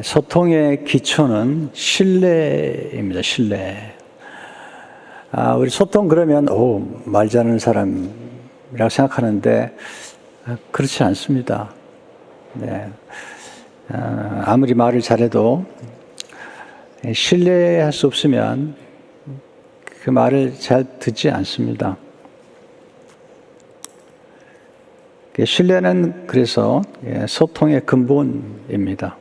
소통의 기초는 신뢰입니다. 신뢰. 우리 소통 그러면 말 잘하는 사람이라고 생각하는데 그렇지 않습니다. 네. 아무리 말을 잘해도 신뢰할 수 없으면 그 말을 잘 듣지 않습니다. 신뢰는 그래서 소통의 근본입니다.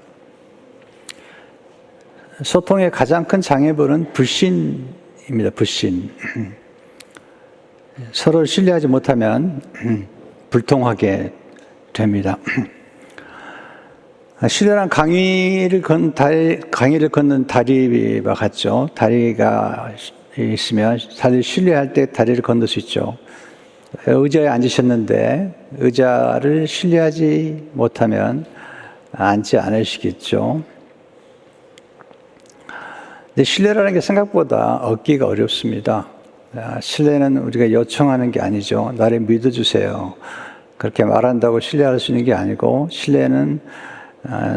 소통의 가장 큰 장애물은 불신입니다. 불신. 서로 신뢰하지 못하면 불통하게 됩니다. 신뢰란 강의를 걷는 다리와 같죠. 다리가 있으면 다리 신뢰할 때 다리를 건널 수 있죠. 의자에 앉으셨는데 의자를 신뢰하지 못하면 앉지 않으시겠죠. 근데 신뢰라는 게 생각보다 얻기가 어렵습니다. 신뢰는 우리가 요청하는 게 아니죠. 나를 믿어주세요. 그렇게 말한다고 신뢰할 수 있는 게 아니고, 신뢰는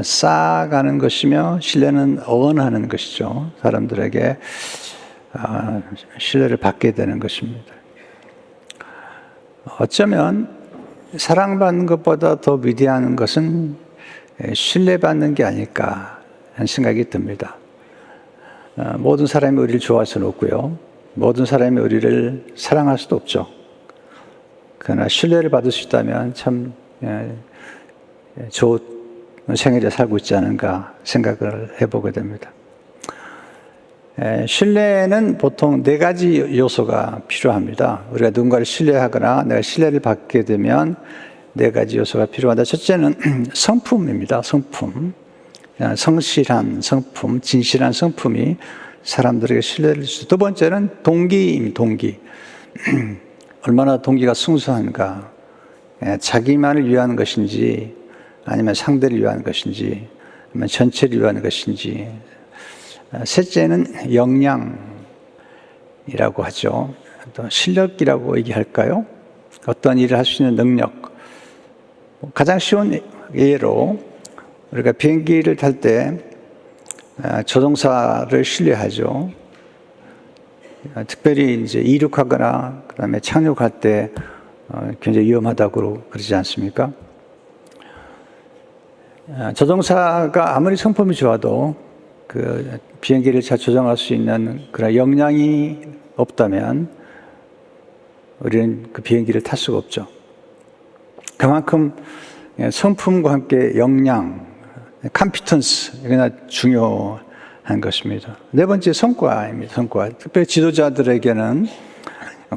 쌓아가는 것이며 신뢰는 언하는 것이죠. 사람들에게 신뢰를 받게 되는 것입니다. 어쩌면 사랑받는 것보다 더 위대한 것은 신뢰받는 게 아닐까 하는 생각이 듭니다. 모든 사람이 우리를 좋아할 수는 없고요. 모든 사람이 우리를 사랑할 수도 없죠. 그러나 신뢰를 받을 수 있다면 참 좋은 생애를 살고 있지 않은가 생각을 해보게 됩니다. 신뢰는 보통 4가지 요소가 필요합니다. 우리가 누군가를 신뢰하거나 내가 신뢰를 받게 되면 4가지 요소가 필요하다. 첫째는 성품입니다. 성품. 성실한 성품, 진실한 성품이 사람들에게 신뢰를 주죠. 두 번째는 동기입니다. 동기. 얼마나 동기가 순수한가. 자기만을 위한 것인지 아니면 상대를 위한 것인지 아니면 전체를 위한 것인지. 셋째는 역량이라고 하죠. 또 실력이라고 얘기할까요? 어떤 일을 할 수 있는 능력. 가장 쉬운 예로 우리가 비행기를 탈 때 조종사를 신뢰하죠. 특별히 이제 이륙하거나 그다음에 착륙할 때 굉장히 위험하다고 그러지 않습니까? 조종사가 아무리 성품이 좋아도 그 비행기를 잘 조종할 수 있는 그런 역량이 없다면 우리는 그 비행기를 탈 수가 없죠. 그만큼 성품과 함께 역량, 컴피턴스, 이게 중요한 것입니다. 네 번째 성과입니다. 성과. 특별히 지도자들에게는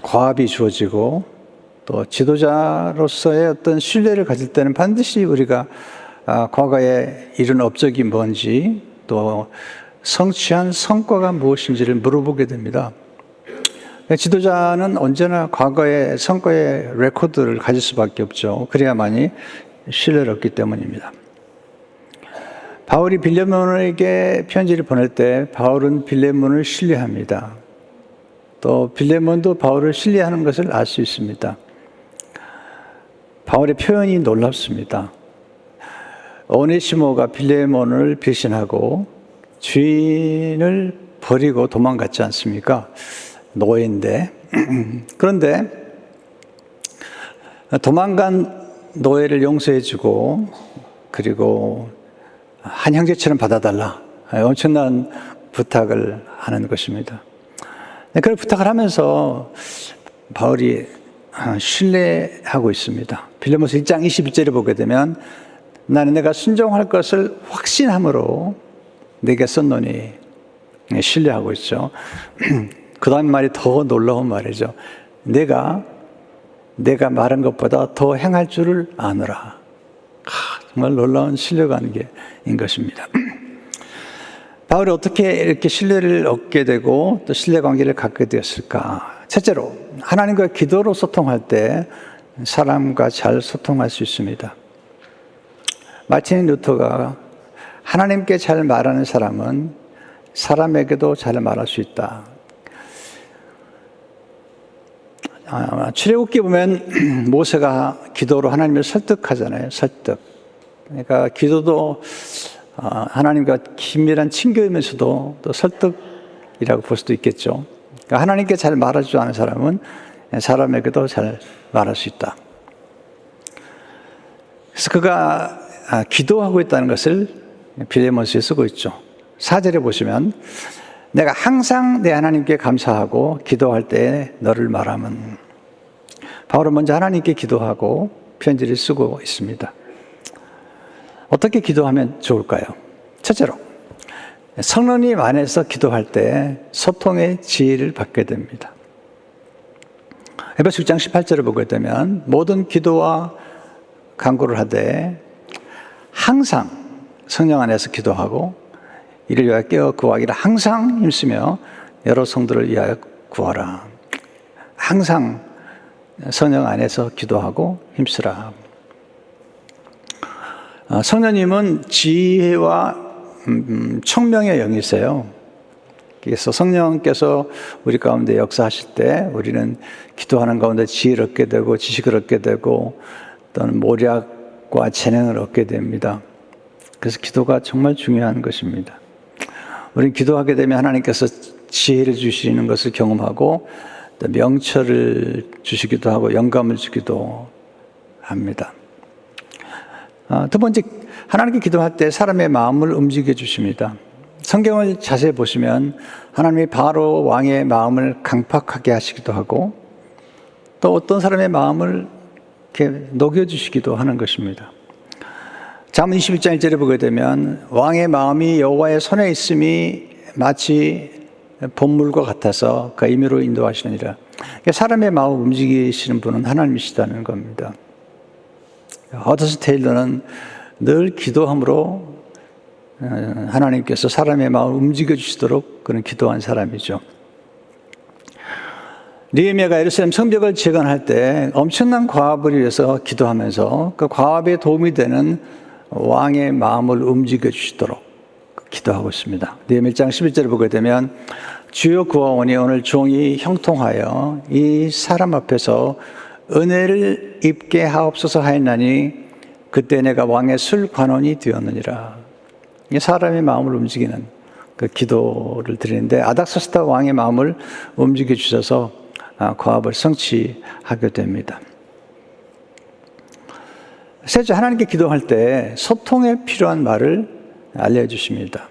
과업이 주어지고 또 지도자로서의 어떤 신뢰를 가질 때는 반드시 우리가 과거에 이룬 업적이 뭔지 또 성취한 성과가 무엇인지를 물어보게 됩니다. 지도자는 언제나 과거의 성과의 레코드를 가질 수밖에 없죠. 그래야만이 신뢰를 얻기 때문입니다. 바울이 빌레몬에게 편지를 보낼 때 바울은 빌레몬을 신뢰합니다. 또 빌레몬도 바울을 신뢰하는 것을 알 수 있습니다. 바울의 표현이 놀랍습니다. 오네시모가 빌레몬을 배신하고 주인을 버리고 도망갔지 않습니까? 노예인데. 그런데 도망간 노예를 용서해주고 그리고 한 형제처럼 받아달라. 엄청난 부탁을 하는 것입니다. 그런 부탁을 하면서 바울이 신뢰하고 있습니다. 빌레몬서 1장 21절에 보게 되면 나는 내가 순종할 것을 확신함으로 내게 썼노니 신뢰하고 있죠. 그 다음 말이 더 놀라운 말이죠. 내가 말한 것보다 더 행할 줄을 아노라. 정말 놀라운 신뢰관계인 것입니다. 바울이 어떻게 이렇게 신뢰를 얻게 되고 또 신뢰관계를 갖게 되었을까? 첫째로 하나님과 기도로 소통할 때 사람과 잘 소통할 수 있습니다. 마틴 루터가 하나님께 잘 말하는 사람은 사람에게도 잘 말할 수 있다. 출애굽기 보면 모세가 기도로 하나님을 설득하잖아요. 설득. 그러니까 기도도 하나님과 긴밀한 친교이면서도 또 설득이라고 볼 수도 있겠죠. 그러니까 하나님께 잘 말할 줄 아는 사람은 사람에게도 잘 말할 수 있다. 그래서 그가 기도하고 있다는 것을 빌레몬스에 쓰고 있죠. 4절에 보시면 내가 항상 내 하나님께 감사하고 기도할 때 너를 말하면, 바울은 먼저 하나님께 기도하고 편지를 쓰고 있습니다. 어떻게 기도하면 좋을까요? 첫째로, 성령님 안에서 기도할 때 소통의 지혜를 받게 됩니다. 에베소 6장 18절을 보게 되면 모든 기도와 간구를 하되 항상 성령 안에서 기도하고 이를 위하여 깨어 구하기를 항상 힘쓰며 여러 성도를 위하여 구하라. 항상 성령 안에서 기도하고 힘쓰라. 성령님은 지혜와 총명의 영이세요. 그래서 성령께서 우리 가운데 역사하실 때 우리는 기도하는 가운데 지혜를 얻게 되고 지식을 얻게 되고 또는 모략과 재능을 얻게 됩니다. 그래서 기도가 정말 중요한 것입니다. 우리는 기도하게 되면 하나님께서 지혜를 주시는 것을 경험하고 또 명철을 주시기도 하고 영감을 주기도 합니다. 두 번째, 하나님께 기도할 때 사람의 마음을 움직여 주십니다. 성경을 자세히 보시면 하나님이 바로 왕의 마음을 강팍하게 하시기도 하고 또 어떤 사람의 마음을 이렇게 녹여주시기도 하는 것입니다. 잠언 21장 1절에 보게 되면 왕의 마음이 여호와의 손에 있음이 마치 본물과 같아서 그 임의로 인도하시느니라. 사람의 마음을 움직이시는 분은 하나님이시다는 겁니다. 허더스 테일러는 늘 기도함으로 하나님께서 사람의 마음을 움직여 주시도록 그런 기도한 사람이죠. 느헤미야가 예루살렘 성벽을 재건할 때 엄청난 과업을 위해서 기도하면서 그 과업에 도움이 되는 왕의 마음을 움직여 주시도록 기도하고 있습니다. 느헤미야 1장 11절을 보게 되면 주여 구하오니 오늘 종이 형통하여 이 사람 앞에서 은혜를 입게 하옵소서 하였나니 그때 내가 왕의 술 관원이 되었느니라. 사람의 마음을 움직이는 그 기도를 드리는데 아닥사스다 왕의 마음을 움직여 주셔서 과업을 성취하게 됩니다. 셋째, 하나님께 기도할 때 소통에 필요한 말을 알려주십니다.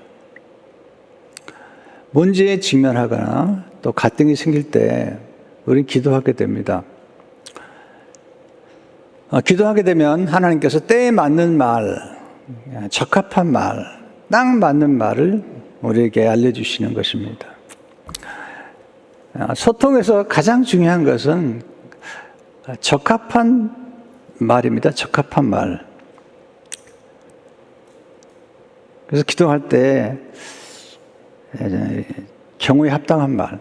문제에 직면하거나 또 갈등이 생길 때 우리는 기도하게 됩니다. 기도하게 되면 하나님께서 때에 맞는 말, 적합한 말, 딱 맞는 말을 우리에게 알려주시는 것입니다. 소통에서 가장 중요한 것은 적합한 말입니다. 적합한 말. 그래서 기도할 때 경우에 합당한 말.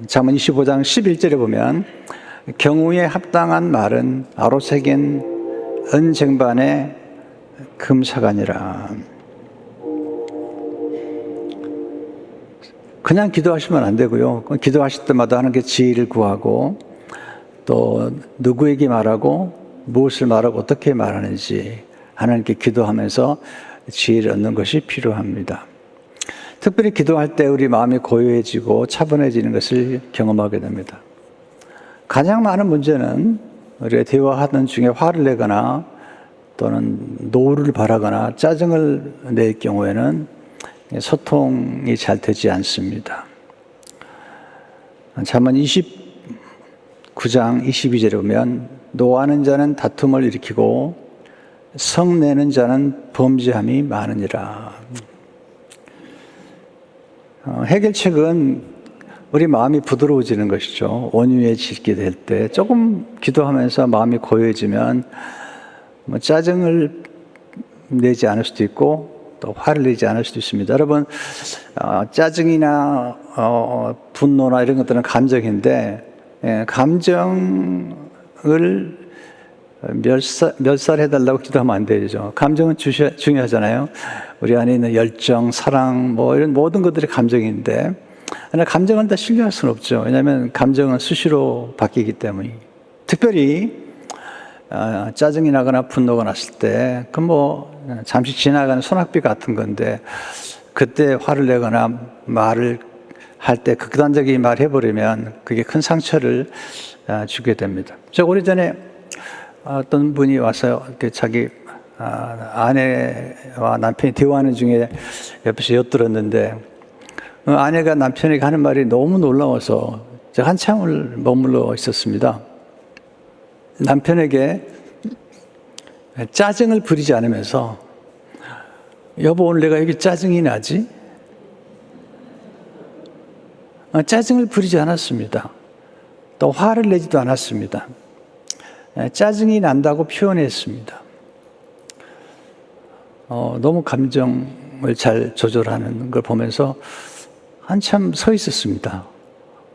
잠언 25장 11절에 보면 경우에 합당한 말은 아로새긴 은쟁반의 금사간이라. 그냥 기도하시면 안 되고요. 기도하실 때마다 하나님께 지혜를 구하고 또 누구에게 말하고 무엇을 말하고 어떻게 말하는지 하나님께 기도하면서 지혜를 얻는 것이 필요합니다. 특별히 기도할 때 우리 마음이 고요해지고 차분해지는 것을 경험하게 됩니다. 가장 많은 문제는 우리가 대화하던 중에 화를 내거나 또는 노를 바라거나 짜증을 낼 경우에는 소통이 잘 되지 않습니다. 잠언 29장 22절에 보면 노하는 자는 다툼을 일으키고 성내는 자는 범죄함이 많으니라. 해결책은 우리 마음이 부드러워지는 것이죠. 온유해지게 될 때 조금 기도하면서 마음이 고요해지면 짜증을 내지 않을 수도 있고 또 화를 내지 않을 수도 있습니다. 여러분, 짜증이나 분노나 이런 것들은 감정인데 감정을 멸살해달라고 기도하면 안 되죠. 감정은 중요하잖아요. 우리 안에 있는 열정, 사랑, 이런 모든 것들이 감정인데, 그러나 감정은 다 신뢰할 수는 없죠. 왜냐하면 감정은 수시로 바뀌기 때문에. 특별히 짜증이 나거나 분노가 났을 때 그 잠시 지나가는 소낙비 같은 건데 그때 화를 내거나 말을 할 때 극단적인 말 해버리면 그게 큰 상처를 주게 됩니다. 제가 오래전에 어떤 분이 와서 자기 아내와 남편이 대화하는 중에 옆에서 엿들었는데 아내가 남편에게 하는 말이 너무 놀라워서 제가 한참을 머물러 있었습니다. 남편에게 짜증을 부리지 않으면서 여보 오늘 내가 여기 짜증이 나지? 짜증을 부리지 않았습니다. 또 화를 내지도 않았습니다. 짜증이 난다고 표현했습니다. 너무 감정을 잘 조절하는 걸 보면서 한참 서 있었습니다.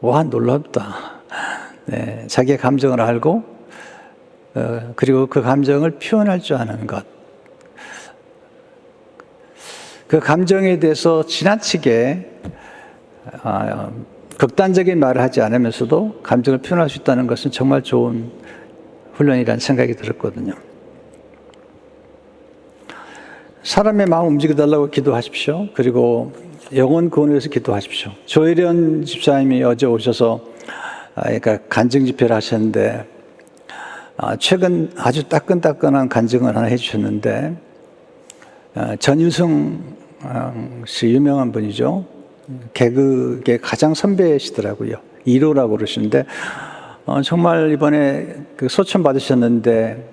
와, 놀랍다. 네, 자기의 감정을 알고, 그리고 그 감정을 표현할 줄 아는 것. 그 감정에 대해서 지나치게 극단적인 말을 하지 않으면서도 감정을 표현할 수 있다는 것은 정말 좋은 훈련이라는 생각이 들었거든요. 사람의 마음 움직여달라고 기도하십시오. 그리고 영혼 구원을 위해서 기도하십시오. 조혜련 집사님이 어제 오셔서 그러니까 간증 집회를 하셨는데 최근 아주 따끈따끈한 간증을 하나 해주셨는데 전유성 씨 유명한 분이죠. 개그계 가장 선배시더라고요. 1호라고 그러시는데 정말 이번에 그 소천 받으셨는데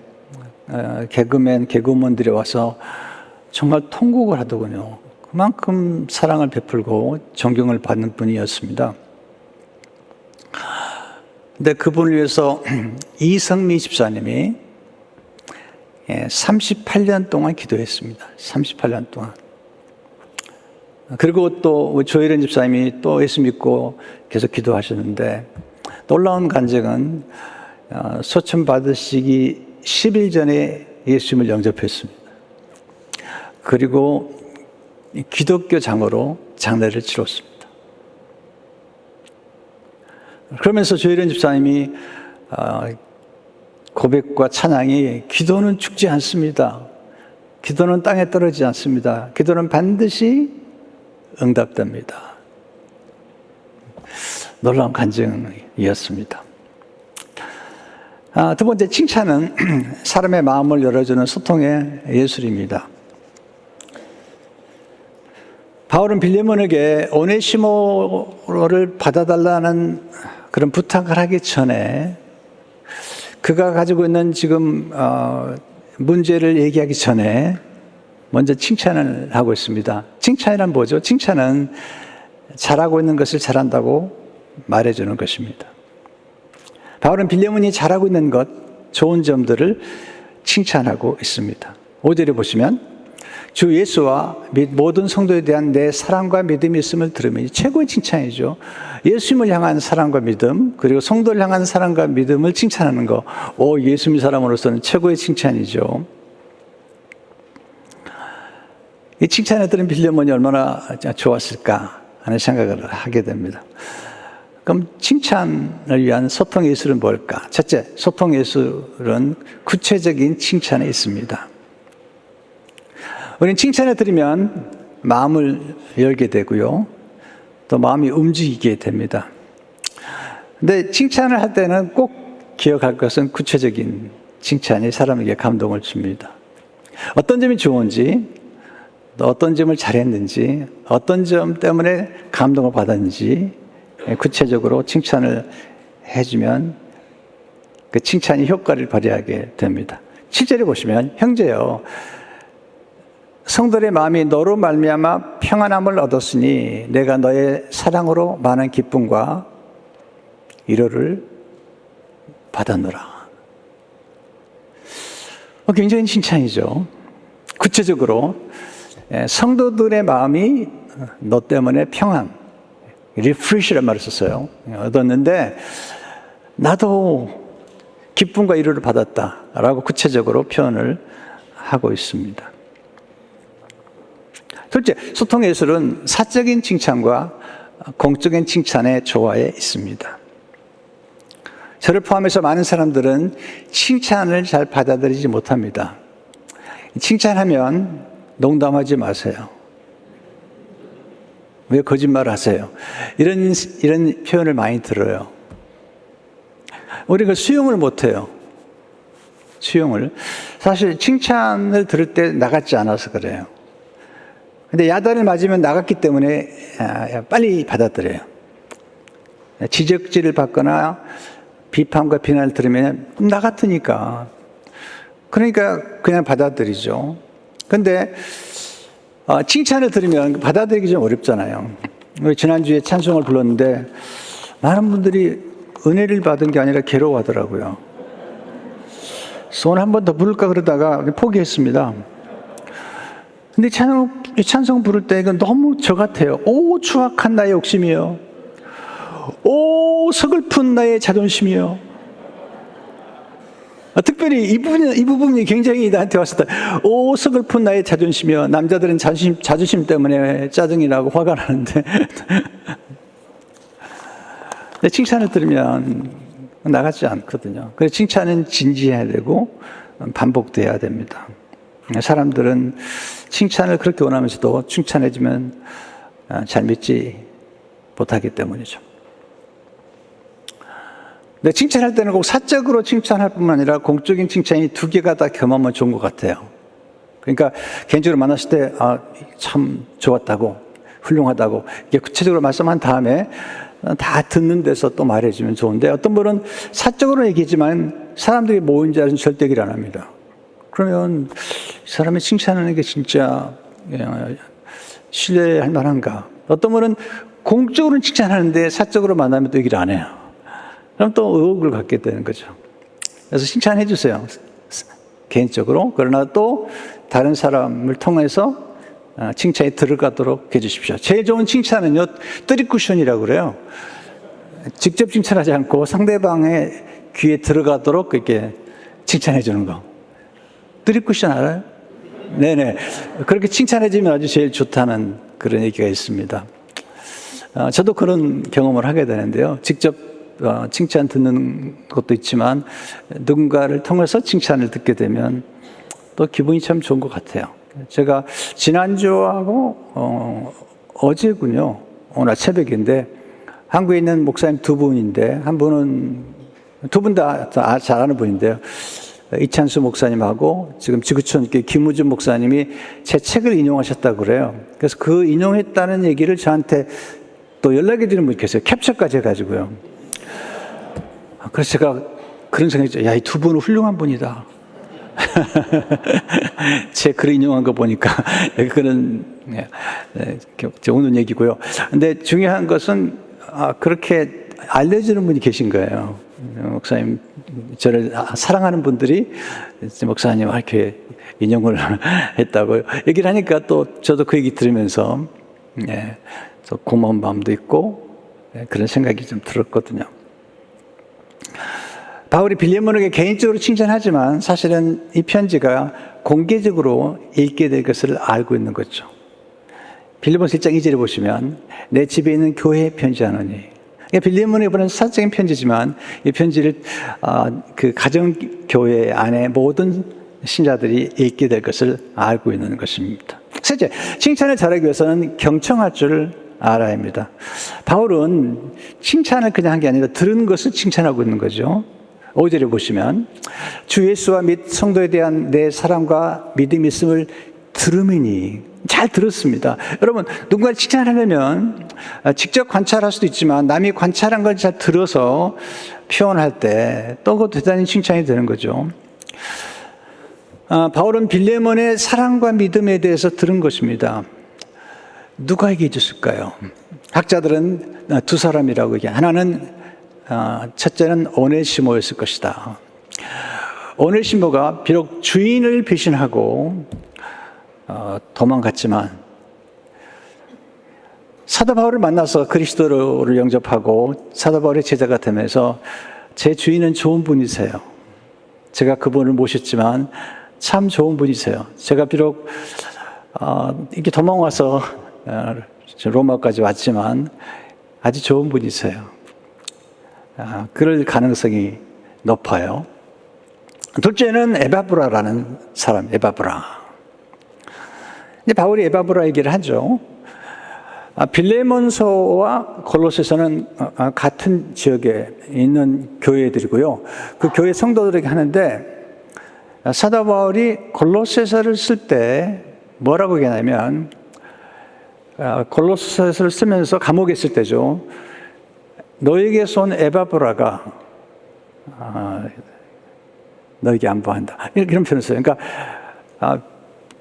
개그맨, 개그우먼들이 와서 정말 통곡을 하더군요. 그만큼 사랑을 베풀고 존경을 받는 분이었습니다. 근데 그분을 위해서 이성미 집사님이 38년 동안 기도했습니다. 38년 동안. 그리고 또 조혜련 집사님이 또 예수 믿고 계속 기도하셨는데 놀라운 간증은 소천 받으시기 10일 전에 예수님을 영접했습니다. 그리고 기독교 장으로 장례를 치렀습니다. 그러면서 조혜련 집사님이 고백과 찬양이 기도는 죽지 않습니다. 기도는 땅에 떨어지지 않습니다. 기도는 반드시 응답됩니다. 놀라운 간증이었습니다. 두 번째 칭찬은 사람의 마음을 열어주는 소통의 예술입니다. 바울은 빌레몬에게 오네시모를 받아달라는 그런 부탁을 하기 전에 그가 가지고 있는 지금 문제를 얘기하기 전에 먼저 칭찬을 하고 있습니다. 칭찬이란 뭐죠? 칭찬은 잘하고 있는 것을 잘한다고 말해주는 것입니다. 바울은 빌레몬이 잘하고 있는 것, 좋은 점들을 칭찬하고 있습니다. 5절에 보시면 주 예수와 및 모든 성도에 대한 내 사랑과 믿음이 있음을 들으면 최고의 칭찬이죠. 예수님을 향한 사랑과 믿음, 그리고 성도를 향한 사랑과 믿음을 칭찬하는 거, 예수님 사람으로서는 최고의 칭찬이죠. 이 칭찬에 들은 빌레몬이 얼마나 좋았을까 하는 생각을 하게 됩니다. 그럼 칭찬을 위한 소통 예술은 뭘까? 첫째, 소통 예술은 구체적인 칭찬에 있습니다. 우리는 칭찬을 들으면 마음을 열게 되고요. 또 마음이 움직이게 됩니다. 근데 칭찬을 할 때는 꼭 기억할 것은 구체적인 칭찬이 사람에게 감동을 줍니다. 어떤 점이 좋은지, 또 어떤 점을 잘했는지, 어떤 점 때문에 감동을 받았는지 구체적으로 칭찬을 해주면 그 칭찬이 효과를 발휘하게 됩니다. 7절에 보시면 형제여 성도의 마음이 너로 말미암아 평안함을 얻었으니 내가 너의 사랑으로 많은 기쁨과 위로를 받았노라. 굉장히 칭찬이죠. 구체적으로 성도들의 마음이 너 때문에 평안, 리프레시라는 말을 썼어요. 얻었는데 나도 기쁨과 위로를 받았다라고 구체적으로 표현을 하고 있습니다. 둘째, 소통 예술은 사적인 칭찬과 공적인 칭찬의 조화에 있습니다. 저를 포함해서 많은 사람들은 칭찬을 잘 받아들이지 못합니다. 칭찬하면 농담하지 마세요. 왜 거짓말을 하세요? 이런 표현을 많이 들어요. 우리가 수용을 못해요. 수용을. 사실 칭찬을 들을 때 나갔지 않아서 그래요. 근데 야단을 맞으면 나갔기 때문에 빨리 받아들여요. 지적질을 받거나 비판과 비난을 들으면 나 같으니까. 그러니까 그냥 받아들이죠. 근데 칭찬을 들으면 받아들이기 좀 어렵잖아요. 우리 지난주에 찬송을 불렀는데 많은 분들이 은혜를 받은 게 아니라 괴로워하더라고요. 그래서 오늘 한 번 더 부를까 그러다가 포기했습니다. 근데 찬송 부를 때 이건 너무 저 같아요. 오, 추악한 나의 욕심이요. 오, 서글픈 나의 자존심이요. 특별히 이 부분이 굉장히 나한테 왔을 때, 오, 서글픈 나의 자존심이요. 남자들은 자존심 때문에 짜증이 나고 화가 나는데. 근데 칭찬을 들으면 나가지 않거든요. 그래서 칭찬은 진지해야 되고 반복돼야 됩니다. 사람들은 칭찬을 그렇게 원하면서도 칭찬해주면 잘 믿지 못하기 때문이죠. 근데 칭찬할 때는 꼭 사적으로 칭찬할 뿐만 아니라 공적인 칭찬이 두 개가 다 겸하면 좋은 것 같아요. 그러니까 개인적으로 만났을 때 참 좋았다고, 훌륭하다고 이게 구체적으로 말씀한 다음에 다 듣는 데서 또 말해주면 좋은데, 어떤 분은 사적으로 얘기하지만 사람들이 모인 자리는 절대 얘기를 안 합니다. 그러면 이 사람의 칭찬하는 게 진짜 신뢰할 만한가? 어떤 분은 공적으로는 칭찬하는데 사적으로 만나면 또 얘기를 안 해요. 그럼 또 의혹을 갖게 되는 거죠. 그래서 칭찬해 주세요. 개인적으로. 그러나 또 다른 사람을 통해서 칭찬이 들어가도록 해주십시오. 제일 좋은 칭찬은요, 뜨리쿠션이라고 그래요. 직접 칭찬하지 않고 상대방의 귀에 들어가도록 이렇게 칭찬해 주는 거. 뜨리쿠션 알아요? 네네. 그렇게 칭찬해주면 아주 제일 좋다는 그런 얘기가 있습니다. 저도 그런 경험을 하게 되는데요. 직접 칭찬 듣는 것도 있지만 누군가를 통해서 칭찬을 듣게 되면 또 기분이 참 좋은 것 같아요. 제가 지난주하고 어제군요. 오늘 새벽인데 한국에 있는 목사님 두 분인데 한 분은 두 분 다 잘 아는 분인데요. 이찬수 목사님하고 지금 지구촌 김우준 목사님이 제 책을 인용하셨다고 그래요. 그래서 그 인용했다는 얘기를 저한테 또 연락이 드리는 분이 계세요. 캡처까지 해가지고요. 그래서 제가 그런 생각이 있죠. 야, 이 두 분은 훌륭한 분이다. 제 글을 인용한 거 보니까 그런 오는 얘기고요. 근데 중요한 것은 그렇게 알려주는 분이 계신 거예요. 목사님, 저를 사랑하는 분들이 목사님 이렇게 인용을 했다고 얘기를 하니까 또 저도 그 얘기 들으면서 고마운 마음도 있고 그런 생각이 좀 들었거든요. 바울이 빌레몬에게 개인적으로 칭찬하지만 사실은 이 편지가 공개적으로 읽게 될 것을 알고 있는 거죠. 빌레몬서 1장 2절에 보시면 내 집에 있는 교회에 편지하노니, 빌레몬에 보낸 사적인 편지지만 이 편지를 그 가정교회 안에 모든 신자들이 읽게 될 것을 알고 있는 것입니다. 셋째, 칭찬을 잘하기 위해서는 경청할 줄 알아야 합니다. 바울은 칭찬을 그냥 한 게 아니라 들은 것을 칭찬하고 있는 거죠. 5절에 보시면 주 예수와 및 성도에 대한 내 사랑과 믿음이 있음을 들음이니, 잘 들었습니다. 여러분, 누군가를 칭찬하려면 직접 관찰할 수도 있지만 남이 관찰한 걸 잘 들어서 표현할 때 또 그것도 대단히 칭찬이 되는 거죠. 바울은 빌레몬의 사랑과 믿음에 대해서 들은 것입니다. 누가 얘기해 줬을까요? 학자들은 두 사람이라고 얘기해요. 하나는 첫째는 오네시모였을 것이다. 오네시모가 비록 주인을 배신하고 도망갔지만 사도 바울을 만나서 그리스도를 영접하고 사도 바울의 제자가 되면서 제 주인은 좋은 분이세요. 제가 그분을 모셨지만 참 좋은 분이세요. 제가 비록 이렇게 도망와서 로마까지 왔지만 아주 좋은 분이세요. 그럴 가능성이 높아요. 둘째는 에바브라라는 사람, 에바브라. 이제 바울이 에바브라 얘기를 하죠. 빌레몬서와 골로새서는 같은 지역에 있는 교회들이고요. 그 교회 성도들에게 하는데 사도 바울이 골로새서를 쓸 때 뭐라고 얘기하냐면 골로새서를 쓰면서 감옥에 있을 때죠. 너에게서 온 에바브라가 너에게 안보한다. 이런 표현을 써요. 그러니까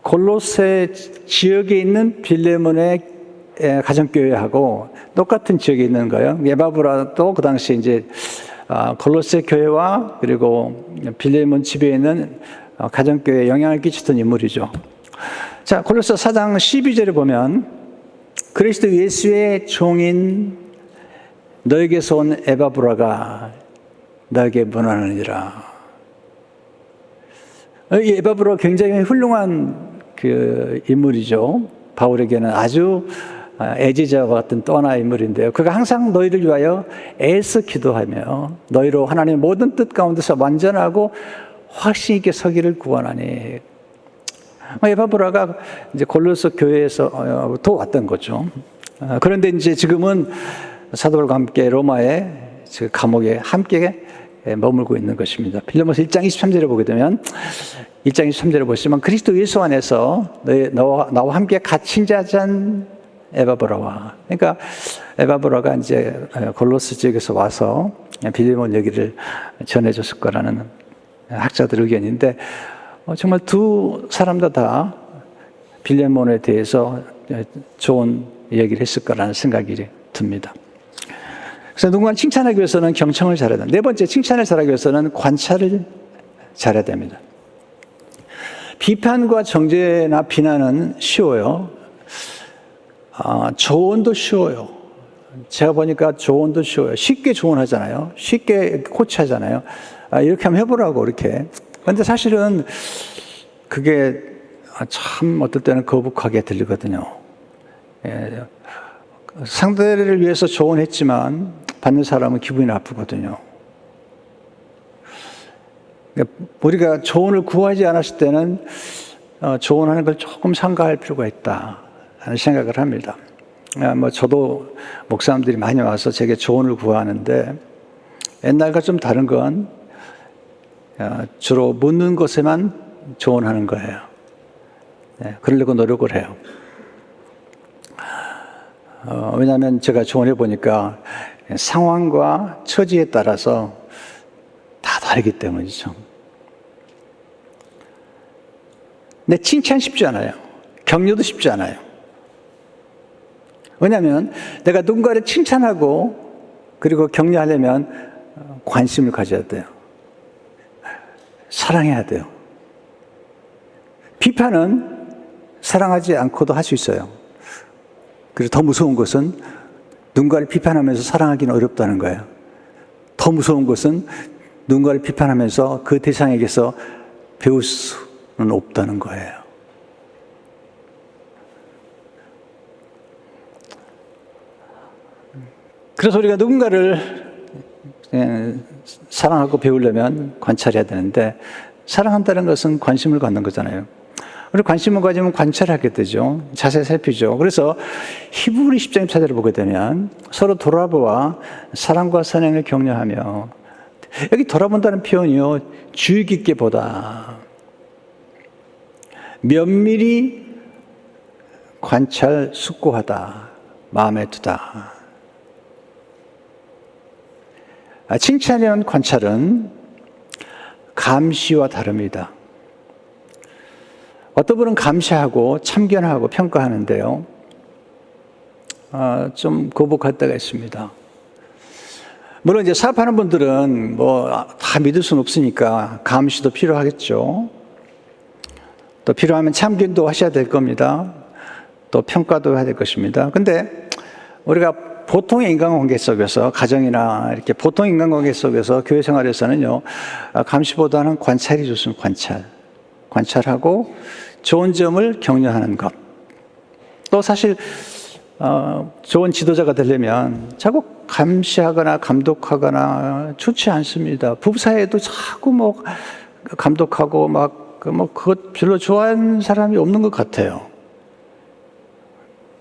골로새 지역에 있는 빌레몬의 가정교회하고 똑같은 지역에 있는 거예요. 에바브라도 그 당시에 이제 골로새 교회와 그리고 빌레몬 집에 있는 가정교회에 영향을 끼치던 인물이죠. 자, 골로새 4장 12절에 보면 그리스도 예수의 종인 너에게서 온 에바브라가 너에게 문안하니라. 이 에바브라가 굉장히 훌륭한 그 인물이죠. 바울에게는 아주 애지자와 같은 또 하나의 인물인데요. 그가 항상 너희를 위하여 애써 기도하며 너희로 하나님의 모든 뜻 가운데서 완전하고 확신 있게 서기를 구원하니. 에바브라가 이제 골로새 교회에서 또 왔던 거죠. 그런데 이제 지금은 사도들과 함께 로마의 감옥에 함께 머물고 있는 것입니다. 빌레몬서 1장 23절에 보게 되면 1장 23절에 보시면 그리스도 예수 안에서 나와 함께 갇힌 자잔 에바브라와, 그러니까 에바브라가 이제 골로새 지역에서 와서 빌레몬 얘기를 전해줬을 거라는 학자들 의견인데 정말 두 사람도 다 빌레몬에 대해서 좋은 얘기를 했을 거라는 생각이 듭니다. 그래서 누군가 칭찬하기 위해서는 경청을 잘해야 된다. 네 번째, 칭찬을 잘하기 위해서는 관찰을 잘해야 됩니다. 비판과 정죄나 비난은 쉬워요. 조언도 쉬워요. 제가 보니까 조언도 쉬워요. 쉽게 조언하잖아요. 쉽게 코치하잖아요. 이렇게 한번 해보라고, 이렇게. 그런데 사실은 그게 참 어떨 때는 거북하게 들리거든요. 상대를 위해서 조언했지만 받는 사람은 기분이 나쁘거든요. 우리가 조언을 구하지 않았을 때는 조언하는 걸 조금 삼가할 필요가 있다 하는 생각을 합니다. 저도 목사님들이 많이 와서 제게 조언을 구하는데 옛날과 좀 다른 건 주로 묻는 것에만 조언하는 거예요. 그러려고 노력을 해요. 왜냐하면 제가 조언해 보니까 상황과 처지에 따라서 다 다르기 때문이죠. 근데 칭찬 쉽지 않아요. 격려도 쉽지 않아요. 왜냐하면 내가 누군가를 칭찬하고 그리고 격려하려면 관심을 가져야 돼요. 사랑해야 돼요. 비판은 사랑하지 않고도 할 수 있어요. 그리고 더 무서운 것은 누군가를 비판하면서 사랑하기는 어렵다는 거예요. 더 무서운 것은 누군가를 비판하면서 그 대상에게서 배울 수는 없다는 거예요. 그래서 우리가 누군가를 사랑하고 배우려면 관찰해야 되는데 사랑한다는 것은 관심을 갖는 거잖아요. 우리 관심을 가지면 관찰하게 되죠. 자세히 살피죠. 그래서 히브리 10장 14절을 보게 되면 서로 돌아보아 사랑과 선행을 격려하며, 여기 돌아본다는 표현이요, 주의 깊게 보다, 면밀히 관찰 숙고하다, 마음에 두다. 칭찬이라는 관찰은 감시와 다릅니다. 어떤 분은 감시하고 참견하고 평가하는데요, 좀 거북할 때가 있습니다. 물론 이제 사업하는 분들은 다 믿을 수는 없으니까 감시도 필요하겠죠. 또 필요하면 참견도 하셔야 될 겁니다. 또 평가도 해야 될 것입니다. 근데 우리가 보통의 인간관계 속에서, 가정이나 이렇게 보통 인간관계 속에서 교회 생활에서는요, 감시보다는 관찰이 좋습니다. 관찰하고 좋은 점을 격려하는 것. 또 사실 좋은 지도자가 되려면 자꾸 감시하거나 감독하거나 좋지 않습니다. 부부 사이에도 자꾸 뭐 감독하고 그것 별로 좋아하는 사람이 없는 것 같아요.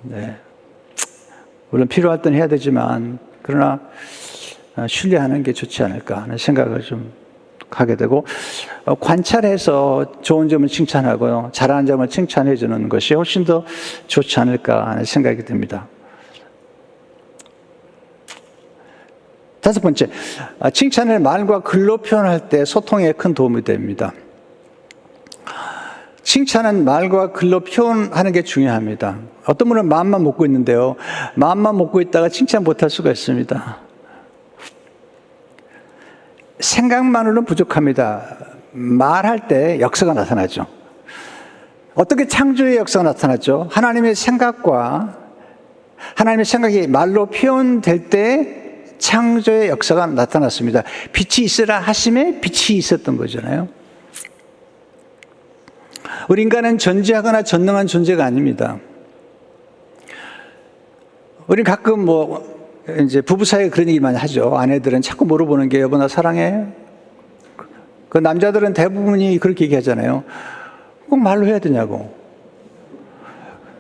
네. 물론 필요할 땐 해야 되지만, 그러나 신뢰하는 게 좋지 않을까 하는 생각을 좀 하게 되고, 관찰해서 좋은 점을 칭찬하고 잘하는 점을 칭찬해 주는 것이 훨씬 더 좋지 않을까 하는 생각이 듭니다. 다섯 번째, 칭찬을 말과 글로 표현할 때 소통에 큰 도움이 됩니다. 칭찬은 말과 글로 표현하는 게 중요합니다. 어떤 분은 마음만 먹고 있는데요, 마음만 먹고 있다가 칭찬 못할 수가 있습니다. 생각만으로는 부족합니다. 말할 때 역사가 나타나죠. 어떻게 창조의 역사가 나타났죠? 하나님의 생각과 하나님의 생각이 말로 표현될 때 창조의 역사가 나타났습니다. 빛이 있으라 하심에 빛이 있었던 거잖아요. 우리 인간은 전지하거나 전능한 존재가 아닙니다. 우리 가끔 이제 부부 사이에 그런 얘기 많이 하죠. 아내들은 자꾸 물어보는 게, 여보 나 사랑해? 그 남자들은 대부분이 그렇게 얘기하잖아요. 꼭 말로 해야 되냐고.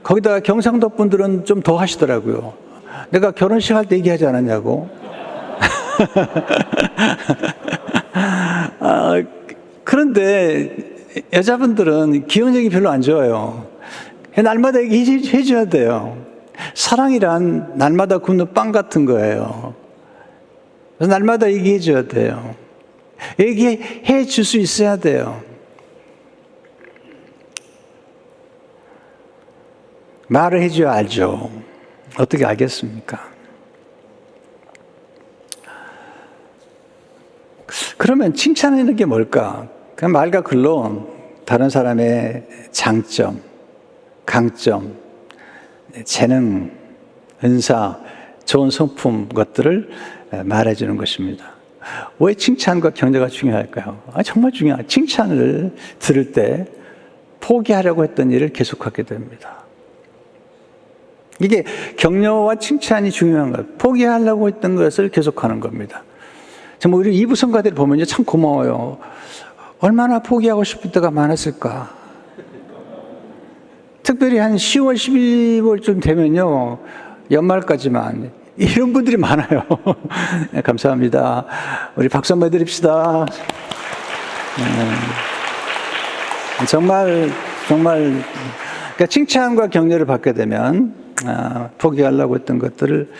거기다가 경상도 분들은 좀 더 하시더라고요. 내가 결혼식 할 때 얘기하지 않았냐고. 그런데 여자분들은 기억력이 별로 안 좋아요. 날마다 얘기해 줘야 돼요. 사랑이란 날마다 굽는 빵 같은 거예요. 그래서 날마다 얘기해 줘야 돼요. 얘기해 줄 수 있어야 돼요. 말을 해줘야 알죠. 어떻게 알겠습니까? 그러면 칭찬하는 게 뭘까? 그냥 말과 글로 다른 사람의 장점, 강점, 재능, 은사, 좋은 성품 것들을 말해주는 것입니다. 왜 칭찬과 격려가 중요할까요? 정말 중요해요. 칭찬을 들을 때 포기하려고 했던 일을 계속하게 됩니다. 이게 격려와 칭찬이 중요한 거예요. 포기하려고 했던 것을 계속하는 겁니다. 정말 우리 이부 성가대를 보면요, 참 고마워요. 얼마나 포기하고 싶을 때가 많았을까. 특별히 한 10월, 11월쯤 되면요, 연말까지만 이런 분들이 많아요. 네, 감사합니다. 우리 박수 한번 드립시다. 정말 그러니까 칭찬과 격려를 받게 되면 포기하려고 했던 것들을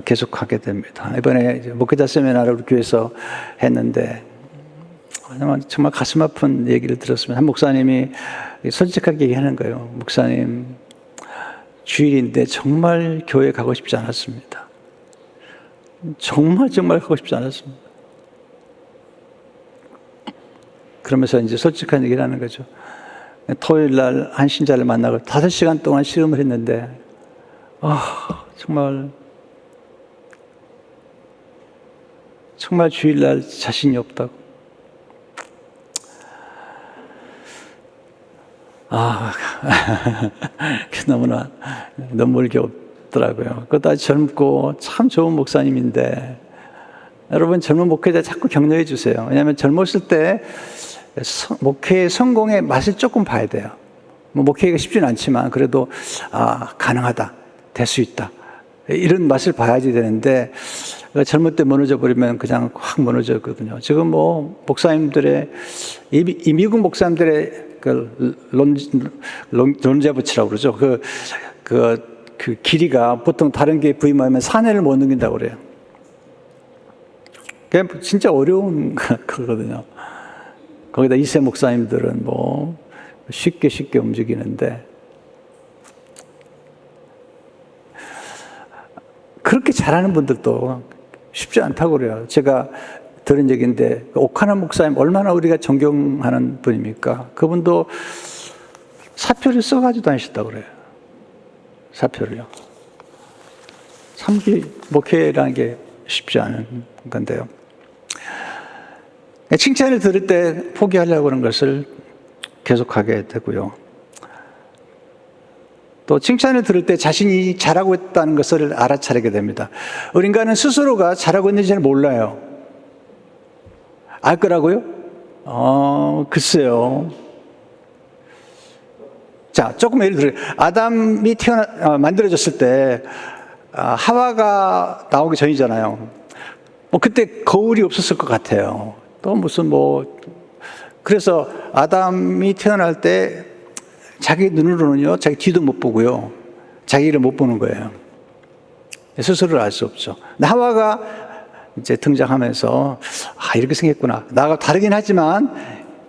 계속하게 됩니다. 이번에 목회자 세미나를 우리 교회에서 했는데 정말 가슴 아픈 얘기를 들었습니다. 한 목사님이 솔직하게 얘기하는 거예요. 목사님, 주일인데 정말 교회 가고 싶지 않았습니다. 정말 가고 싶지 않았습니다. 그러면서 이제 솔직한 얘기를 하는 거죠. 토요일 날 한 신자를 만나고 5시간 동안 씨름을 했는데, 정말 주일날 자신이 없다고. 너무나 눈물겹더라고요. 그것도 아주 젊고 참 좋은 목사님인데, 여러분 젊은 목회자 자꾸 격려해 주세요. 왜냐하면 젊었을 때 목회의 성공의 맛을 조금 봐야 돼요. 목회가 쉽지는 않지만 그래도 가능하다, 될 수 있다, 이런 맛을 봐야지 되는데, 젊을 때 무너져 버리면 그냥 확 무너졌거든요. 지금 목사님들의 이 미국 목사님들의 론제부치라고 그러죠. 그 길이가 보통 다른 게 부임하면 4년을 못 넘긴다고 그래요. 그게 진짜 어려운 거거든요. 거기다 2세 목사님들은 쉽게 움직이는데, 그렇게 잘하는 분들도 쉽지 않다고 그래요. 제가 들은 얘기인데, 오카나 목사님 얼마나 우리가 존경하는 분입니까? 그분도 사표를 써가지고 다니셨다고 그래요. 사표를요. 참 목회라는 게 쉽지 않은 건데요. 칭찬을 들을 때 포기하려고 하는 것을 계속하게 되고요. 또 칭찬을 들을 때 자신이 잘하고 있다는 것을 알아차리게 됩니다. 우리 인간은 스스로가 잘하고 있는지 잘 몰라요. 알 거라고요? 글쎄요. 자, 조금 예를 들어요. 아담이 만들어졌을 때, 하와가 나오기 전이잖아요. 그때 거울이 없었을 것 같아요. 또 무슨 그래서 아담이 태어날 때 자기 눈으로는요, 자기 뒤도 못 보고요, 자기를 못 보는 거예요. 스스로를 알 수 없죠. 하와가 이제 등장하면서, 이렇게 생겼구나. 나하고 다르긴 하지만,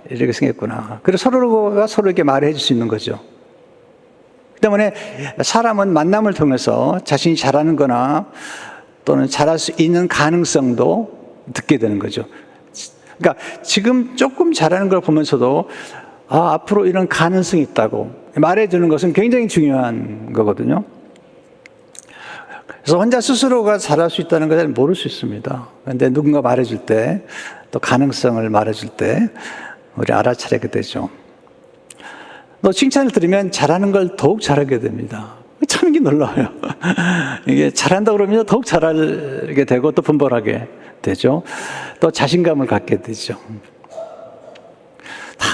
이렇게 생겼구나. 그래서 서로가 서로에게 말해 줄 수 있는 거죠. 그 때문에 사람은 만남을 통해서 자신이 잘하는 거나 또는 잘할 수 있는 가능성도 듣게 되는 거죠. 그러니까 지금 조금 잘하는 걸 보면서도 앞으로 이런 가능성이 있다고 말해주는 것은 굉장히 중요한 거거든요. 그래서 혼자 스스로가 잘할 수 있다는 것을 모를 수 있습니다. 그런데 누군가 말해줄 때, 또 가능성을 말해줄 때 우리 알아차리게 되죠. 또 칭찬을 들으면 잘하는 걸 더욱 잘하게 됩니다. 참 이게 놀라워요. 이게 잘한다 그러면 더욱 잘하게 되고 또 분발하게 되죠. 또 자신감을 갖게 되죠.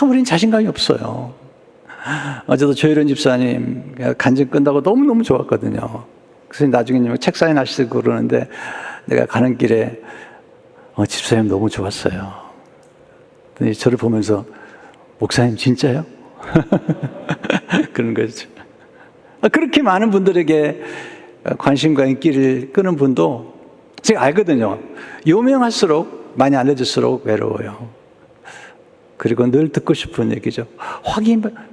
우린 자신감이 없어요. 어제도 조혜련 집사님 간증 끝나고 너무너무 좋았거든요. 그래서 나중에 책 사인하시고 그러는데 내가 가는 길에 집사님 너무 좋았어요. 저를 보면서 목사님 진짜요? 그런 거죠. 그렇게 많은 분들에게 관심과 인기를 끄는 분도 제가 알거든요. 유명할수록 많이 알려질수록 외로워요. 그리고 늘 듣고 싶은 얘기죠.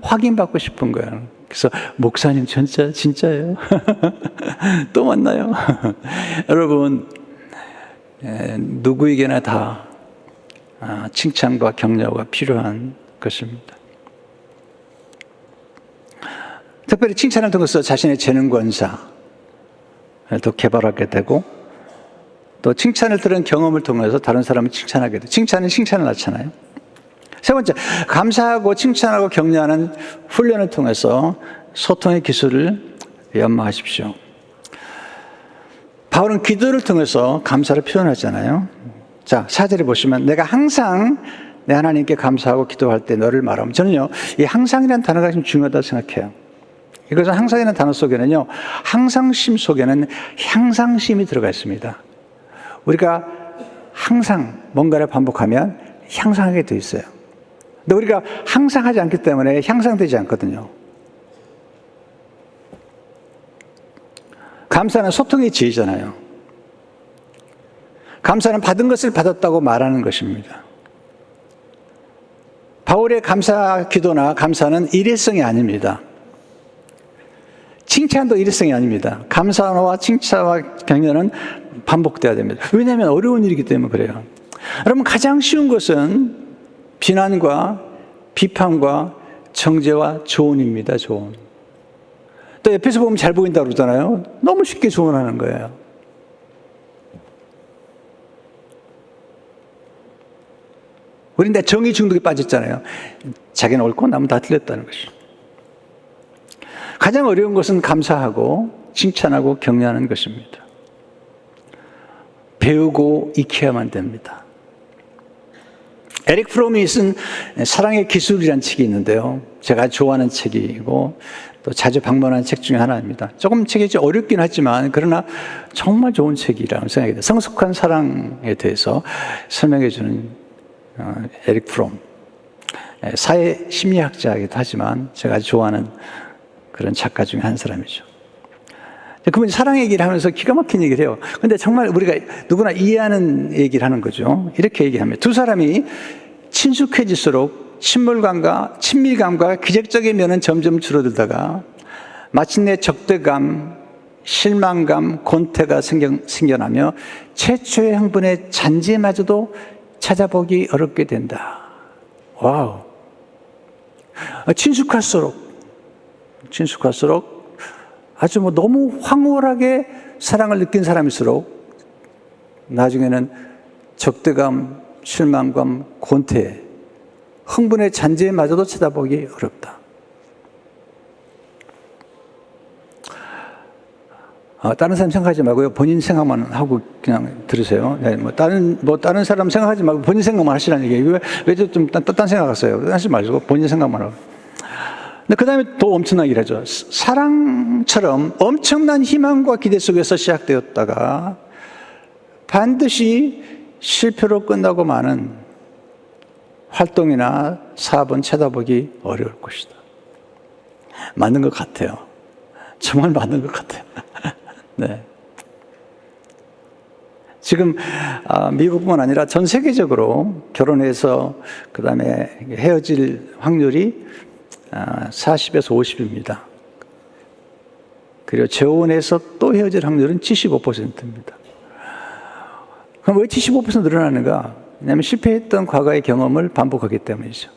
확인받고 싶은 거예요. 그래서 목사님 진짜예요? 또 만나요? 여러분, 누구에게나 다 칭찬과 격려가 필요한 것입니다. 특별히 칭찬을 통해서 자신의 재능 권사를 더 개발하게 되고, 또 칭찬을 들은 경험을 통해서 다른 사람을 칭찬하게 돼요. 칭찬은 칭찬을 낳잖아요. 세 번째, 감사하고 칭찬하고 격려하는 훈련을 통해서 소통의 기술을 연마하십시오. 바울은 기도를 통해서 감사를 표현하잖아요. 자, 4절에 보시면 내가 항상 내 하나님께 감사하고 기도할 때 너를 말하면, 저는요, 이 항상이라는 단어가 좀 중요하다고 생각해요. 이것은 항상이라는 단어 속에는요, 항상심 속에는 향상심이 들어가 있습니다. 우리가 항상 뭔가를 반복하면 향상하게 돼 있어요. 근데 우리가 항상 하지 않기 때문에 향상되지 않거든요. 감사는 소통의 지혜잖아요. 감사는 받은 것을 받았다고 말하는 것입니다. 바울의 감사 기도나 감사는 일회성이 아닙니다. 칭찬도 일회성이 아닙니다. 감사와 칭찬과 격려는 반복돼야 됩니다. 왜냐하면 어려운 일이기 때문에 그래요. 여러분, 가장 쉬운 것은 비난과 비판과 정죄와 조언입니다. 조언. 또 옆에서 보면 잘 보인다고 그러잖아요. 너무 쉽게 조언하는 거예요. 우린 다 정의 중독에 빠졌잖아요. 자기는 옳고 남은 다 틀렸다는 것이. 가장 어려운 것은 감사하고 칭찬하고 격려하는 것입니다. 배우고 익혀야만 됩니다. 에릭 프롬이 쓴 사랑의 기술이라는 책이 있는데요. 제가 좋아하는 책이고 또 자주 방문하는 책 중에 하나입니다. 조금 책이 좀 어렵긴 하지만 그러나 정말 좋은 책이라고 생각이 돼요. 성숙한 사랑에 대해서 설명해 주는 에릭 프롬. 사회 심리학자이기도 하지만 제가 아주 좋아하는 그런 작가 중에 한 사람이죠. 그분이 사랑 얘기를 하면서 기가 막힌 얘기를 해요. 근데 정말 우리가 누구나 이해하는 얘기를 하는 거죠. 이렇게 얘기합니다. 두 사람이 친숙해질수록 친밀감과 기적적인 면은 점점 줄어들다가 마침내 적대감, 실망감, 권태가 생겨나며 최초의 흥분의 잔재마저도 찾아보기 어렵게 된다. 와우. 친숙할수록 아주 너무 황홀하게 사랑을 느낀 사람일수록 나중에는 적대감, 실망감, 권태, 흥분의 잔재마저도 쳐다보기 어렵다. 다른 사람 생각하지 말고요. 본인 생각만 하고 그냥 들으세요. 네, 다른 사람 생각하지 말고 본인 생각만 하시라는 얘기예요. 왜 좀 딴 생각하세요? 하지 마시고 본인 생각만 하고. 근데 그 다음에 더 엄청난 일을 하죠. 사랑처럼 엄청난 희망과 기대 속에서 시작되었다가 반드시 실패로 끝나고 마는 활동이나 사업은 쳐다보기 어려울 것이다. 맞는 것 같아요. 정말 맞는 것 같아요. 네. 지금 미국뿐만 아니라 전 세계적으로 결혼해서 그 다음에 헤어질 확률이 40에서 50입니다. 그리고 재혼해서 또 헤어질 확률은 75%입니다. 그럼 왜 75% 늘어나는가? 왜냐하면 실패했던 과거의 경험을 반복하기 때문이죠.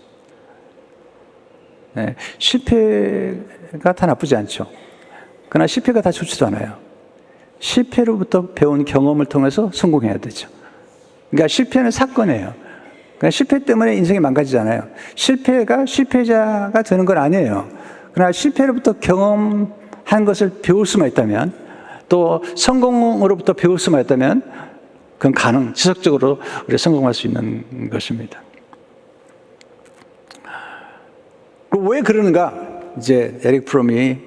네, 실패가 다 나쁘지 않죠. 그러나 실패가 다 좋지도 않아요. 실패로부터 배운 경험을 통해서 성공해야 되죠. 그러니까 실패는 사건이에요. 그러니까 실패 때문에 인생이 망가지잖아요. 실패가 실패자가 되는 건 아니에요. 그러나 실패로부터 경험한 것을 배울 수만 있다면, 또 성공으로부터 배울 수만 있다면 그건 지속적으로 우리가 성공할 수 있는 것입니다. 왜 그러는가? 이제 에릭 프롬이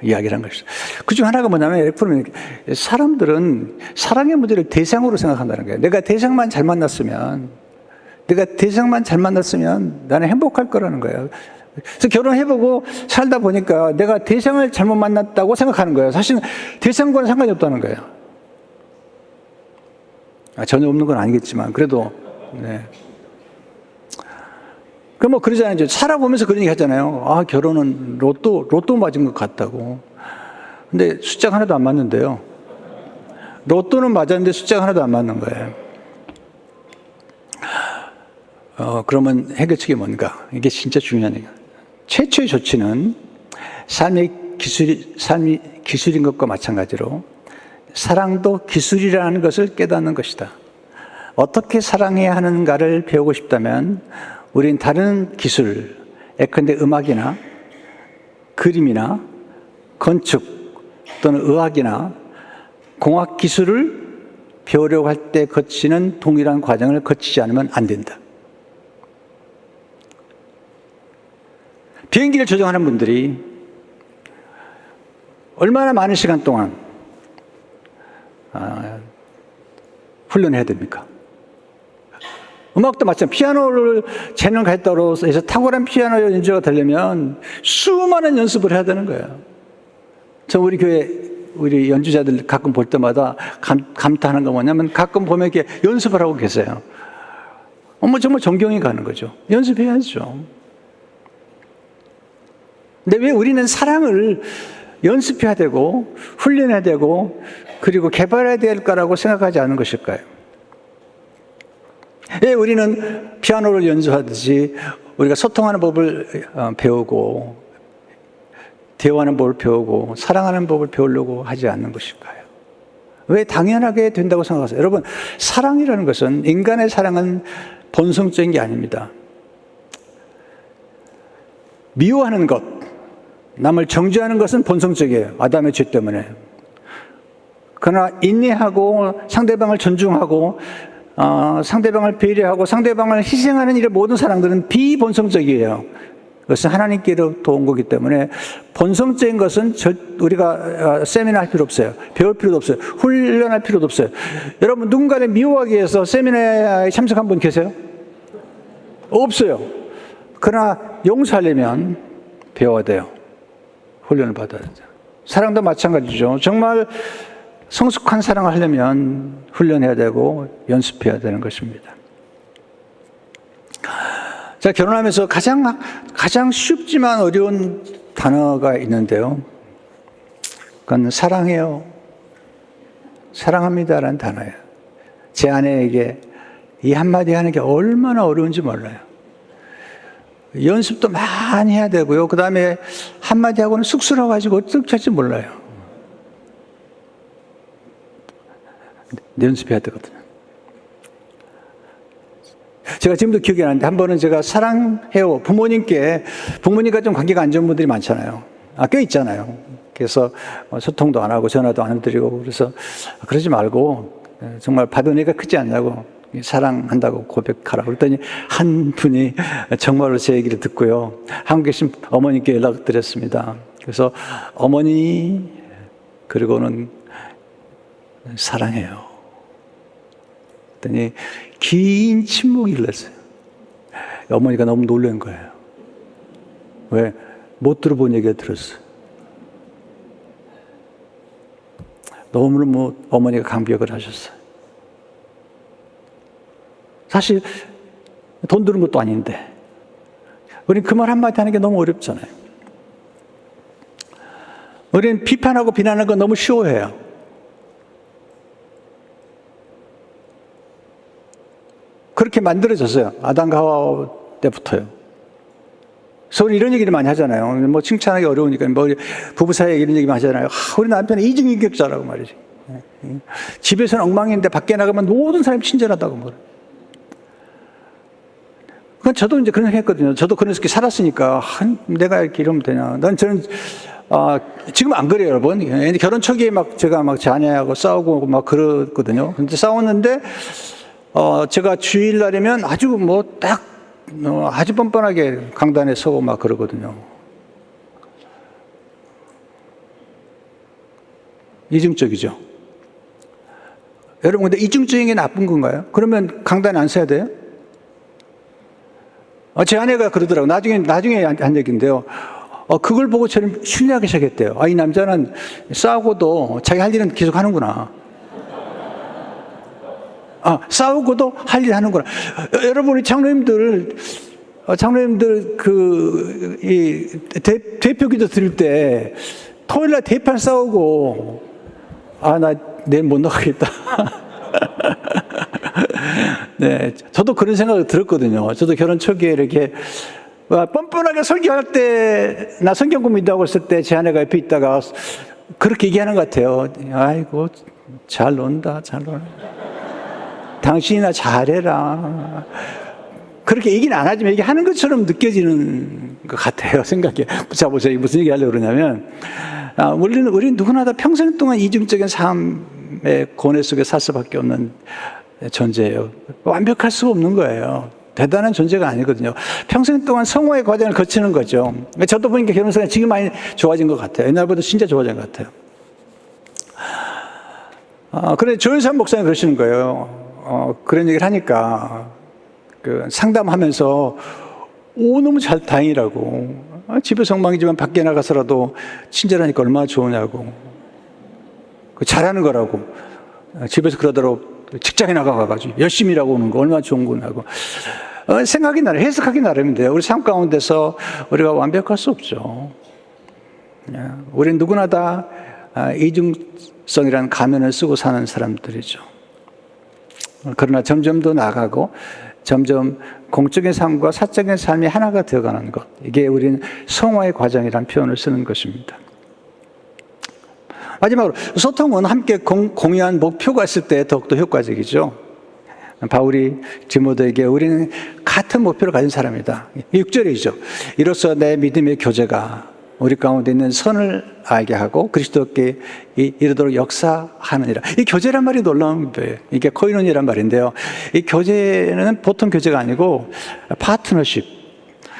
이야기를 한 것이죠. 그중 하나가 뭐냐면, 에릭 프롬이 사람들은 사랑의 문제를 대상으로 생각한다는 거예요. 내가 대상만 잘 만났으면 나는 행복할 거라는 거예요. 그래서 결혼해보고 살다 보니까 내가 대상을 잘못 만났다고 생각하는 거예요. 사실은 대상과는 상관이 없다는 거예요. 전혀 없는 건 아니겠지만 그래도 네. 뭐 그러잖아요. 살아보면서 그런 얘기 하잖아요. 결혼은 로또 맞은 것 같다고. 근데 숫자가 하나도 안 맞는데요. 로또는 맞았는데 숫자가 하나도 안 맞는 거예요. 그러면 해결책이 뭔가? 이게 진짜 중요한 얘기예요. 최초의 조치는 삶이 기술인 것과 마찬가지로 사랑도 기술이라는 것을 깨닫는 것이다. 어떻게 사랑해야 하는가를 배우고 싶다면 우린 다른 기술, 예컨대 음악이나 그림이나 건축 또는 의학이나 공학 기술을 배우려고 할 때 거치는 동일한 과정을 거치지 않으면 안 된다. 비행기를 조종하는 분들이 얼마나 많은 시간 동안 훈련해야 됩니까? 음악도 마찬가지로 피아노를 재능 가졌다고 해서 탁월한 피아노 연주가 되려면 수많은 연습을 해야 되는 거예요. 저 우리 교회 우리 연주자들 가끔 볼 때마다 감탄하는 거 뭐냐면, 가끔 보면 이렇게 연습을 하고 계세요. 정말 존경이 가는 거죠. 연습해야죠. 근데 왜 우리는 사랑을 연습해야 되고 훈련해야 되고 그리고 개발해야 될까라고 생각하지 않은 것일까요? 왜 우리는 피아노를 연주하듯이 우리가 소통하는 법을 배우고 대화하는 법을 배우고 사랑하는 법을 배우려고 하지 않는 것일까요? 왜 당연하게 된다고 생각하세요? 여러분, 사랑이라는 것은, 인간의 사랑은 본성적인 게 아닙니다. 미워하는 것, 남을 정죄하는 것은 본성적이에요. 아담의 죄 때문에. 그러나 인내하고 상대방을 존중하고 상대방을 배려하고 상대방을 희생하는 이런 모든 사랑들은 비본성적이에요. 그것은 하나님께로부터 온 거기 때문에 본성적인 것은 우리가 세미나 할 필요 없어요. 배울 필요도 없어요. 훈련할 필요도 없어요. 여러분, 누군가를 미워하기 위해서 세미나에 참석한 분 계세요? 없어요. 그러나 용서하려면 배워야 돼요. 훈련을 받아야 돼요. 사랑도 마찬가지죠. 정말 성숙한 사랑을 하려면 훈련해야 되고 연습해야 되는 것입니다. 자, 결혼하면서 가장 쉽지만 어려운 단어가 있는데요. 그건 사랑해요. 사랑합니다라는 단어예요. 제 아내에게 이 한마디 하는 게 얼마나 어려운지 몰라요. 연습도 많이 해야 되고요. 그 다음에 한마디 하고는 쑥스러워가지고 어떻게 할지 몰라요. 연습해야 되거든요. 제가 지금도 기억이 나는데, 한 번은 제가 사랑해요. 부모님과 좀 관계가 안 좋은 분들이 많잖아요. 꽤 있잖아요. 그래서 소통도 안 하고 전화도 안 드리고 그래서 그러지 말고 정말 받은 애가 크지 않냐고 사랑한다고 고백하라. 그랬더니 한 분이 정말로 제 얘기를 듣고요. 한국에 계신 어머니께 연락드렸습니다. 그래서 어머니 그리고는 사랑해요. 그랬더니 긴 침묵이 흘렀어요. 어머니가 너무 놀란 거예요. 왜? 못 들어본 얘기를 들었어요. 너무너무 어머니가 감격을 하셨어요. 사실 돈 드는 것도 아닌데 우린 그 말 한마디 하는 게 너무 어렵잖아요. 우리는 비판하고 비난하는 거 너무 쉬워해요. 그렇게 만들어졌어요. 아담과 하와 때부터요. 그래서 우리 이런 얘기를 많이 하잖아요. 뭐 칭찬하기 어려우니까 뭐 부부 사이에 이런 얘기 많이 하잖아요. 우리 남편은 이중인격자라고 말이지. 집에서는 엉망인데 밖에 나가면 모든 사람이 친절하다고 말해요. 그건 저도 이제 그런 생각 했거든요. 저도 그렇게 살았으니까 내가 이렇게 이러면 되냐. 저는 지금 안 그래요, 여러분. 결혼 초기에 제가 제 아내하고 싸우고 막 그러거든요. 근데 싸웠는데 제가 주일날이면 아주 아주 뻔뻔하게 강단에 서고 막 그러거든요. 이중적이죠. 여러분, 근데 이중적인 게 나쁜 건가요? 그러면 강단에 안 서야 돼요? 제 아내가 그러더라고요. 나중에 한 얘기인데요. 그걸 보고 저를 신뢰하기 시작했대요. 이 남자는 싸우고도 자기 할 일은 계속 하는구나. 싸우고도 할 일 하는구나. 여러분, 우리 장로님들 대표 기도 드릴 때 토요일날 대판 싸우고, 나 내일 못 나가겠다. 네, 저도 그런 생각을 들었거든요. 저도 결혼 초기에 이렇게 뻔뻔하게 설교할 때, 나 성경 공부한다고 했을 때 제 아내가 옆에 있다가 그렇게 얘기하는 것 같아요. 아이고, 잘 논다, 잘 논다. 당신이나 잘해라. 그렇게 얘기는 안 하지만 얘기하는 것처럼 느껴지는 것 같아요. 생각에. 자, 보세요. 무슨 얘기 하려고 그러냐면, 우리는 누구나 다 평생 동안 이중적인 삶의 고뇌 속에 살 수밖에 없는 존재예요. 완벽할 수가 없는 거예요. 대단한 존재가 아니거든요. 평생 동안 성화의 과정을 거치는 거죠. 저도 보니까 결혼 생활이 지금 많이 좋아진 것 같아요. 옛날보다 진짜 좋아진 것 같아요. 그런데 조윤선 목사님 그러시는 거예요. 그런 얘기를 하니까 상담하면서 너무 다행이라고. 집에서 엉망이지만 밖에 나가서라도 친절하니까 얼마나 좋으냐고. 잘하는 거라고. 집에서 그러더라고. 직장에 나가가지고 열심히 일하고 오는 거 얼마나 좋은 거냐고. 생각이 나름, 해석하기 나름인데요. 우리 삶 가운데서 우리가 완벽할 수 없죠. 우리는 누구나 다 이중성이라는 가면을 쓰고 사는 사람들이죠. 그러나 점점 더 나아가고 점점 공적인 삶과 사적인 삶이 하나가 되어가는 것. 이게 우리는 성화의 과정이라는 표현을 쓰는 것입니다. 마지막으로 소통은 함께 공유한 목표가 있을 때 더욱더 효과적이죠. 바울이 디모데에게 우리는 같은 목표를 가진 사람이다. 6절이죠. 이로써 내 믿음의 교제가 우리 가운데 있는 선을 알게 하고 그리스도께 이르도록 역사하느니라. 이 교제란 말이 놀라운 거예요. 이게 코이노니란 말인데요. 이 교제는 보통 교제가 아니고 파트너십.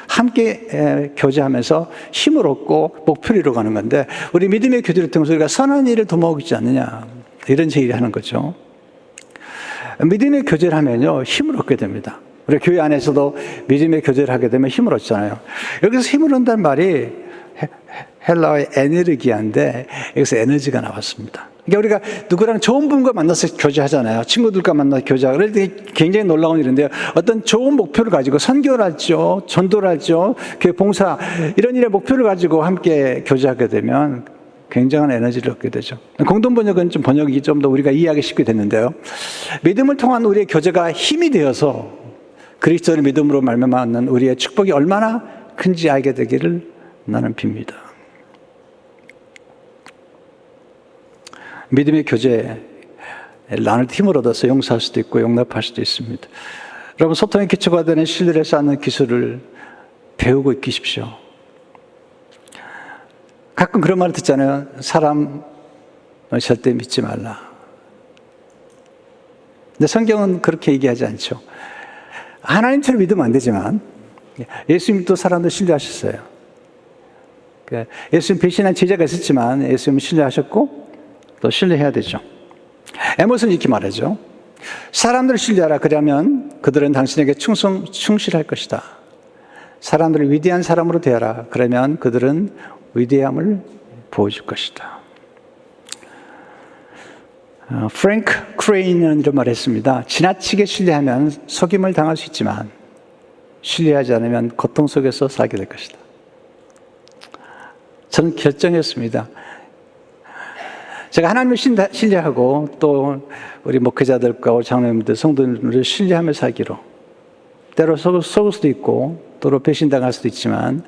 함께 교제하면서 힘을 얻고 목표를 이루어가는 건데 우리 믿음의 교제를 통해서 우리가 선한 일을 도모하고 있지 않느냐 이런 얘기를 하는 거죠. 믿음의 교제를 하면요 힘을 얻게 됩니다. 우리 교회 안에서도 믿음의 교제를 하게 되면 힘을 얻잖아요. 여기서 힘을 얻는다는 말이 헬라어의 에네르기아인데 여기서 에너지가 나왔습니다. 그러니까 우리가 누구랑 좋은 분과 만나서 교제하잖아요. 친구들과 만나서 교제하고 그럴 때 굉장히 놀라운 일인데요. 어떤 좋은 목표를 가지고 선교를 하죠. 전도를 하죠. 교회 봉사 이런 일의 목표를 가지고 함께 교제하게 되면 굉장한 에너지를 얻게 되죠. 공동 번역은 좀 번역이 좀 더 우리가 이해하기 쉽게 됐는데요. 믿음을 통한 우리의 교제가 힘이 되어서 그리스도의 믿음으로 말미암는 우리의 축복이 얼마나 큰지 알게 되기를 나는 빕니다. 믿음의 교제, 나눌 힘을 얻어서 용서할 수도 있고 용납할 수도 있습니다. 여러분, 소통의 기초가 되는 신뢰를 쌓는 기술을 배우고 있으십시오. 가끔 그런 말을 듣잖아요. 사람 절대 믿지 말라. 근데 성경은 그렇게 얘기하지 않죠. 하나님처럼 믿으면 안 되지만 예수님도 사람들 신뢰하셨어요. 예수님 배신한 제자가 있었지만 예수님은 신뢰하셨고 또 신뢰해야 되죠. 에모스는 이렇게 말하죠. 사람들을 신뢰하라. 그러면 그들은 당신에게 충실할 것이다. 사람들을 위대한 사람으로 대하라. 그러면 그들은 위대함을 보여줄 것이다. 프랭크 크레인은 이런 말을 했습니다. 지나치게 신뢰하면 속임을 당할 수 있지만 신뢰하지 않으면 고통 속에서 살게 될 것이다. 저는 결정했습니다. 제가 하나님을 신뢰하고 또 우리 목회자들과 장로님들, 성도님들을 신뢰하며 살기로, 때로 속을 수도 있고 또로 배신당할 수도 있지만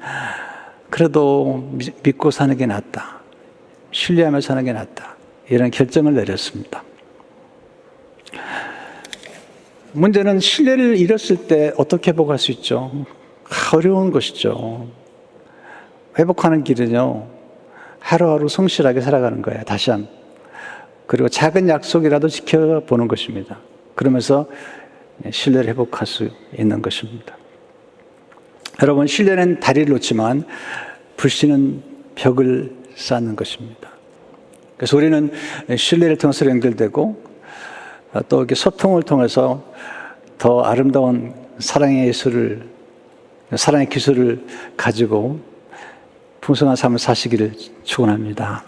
그래도 믿고 사는 게 낫다. 신뢰하며 사는 게 낫다. 이런 결정을 내렸습니다. 문제는 신뢰를 잃었을 때 어떻게 회복할 수 있죠? 어려운 것이죠. 회복하는 길은요, 하루하루 성실하게 살아가는 거예요. 다시 한번. 그리고 작은 약속이라도 지켜보는 것입니다. 그러면서 신뢰를 회복할 수 있는 것입니다. 여러분, 신뢰는 다리를 놓지만 불신은 벽을 쌓는 것입니다. 그래서 우리는 신뢰를 통해서 연결되고 또 이렇게 소통을 통해서 더 아름다운 사랑의 예술을, 사랑의 기술을 가지고 풍성한 삶을 사시기를 축원합니다.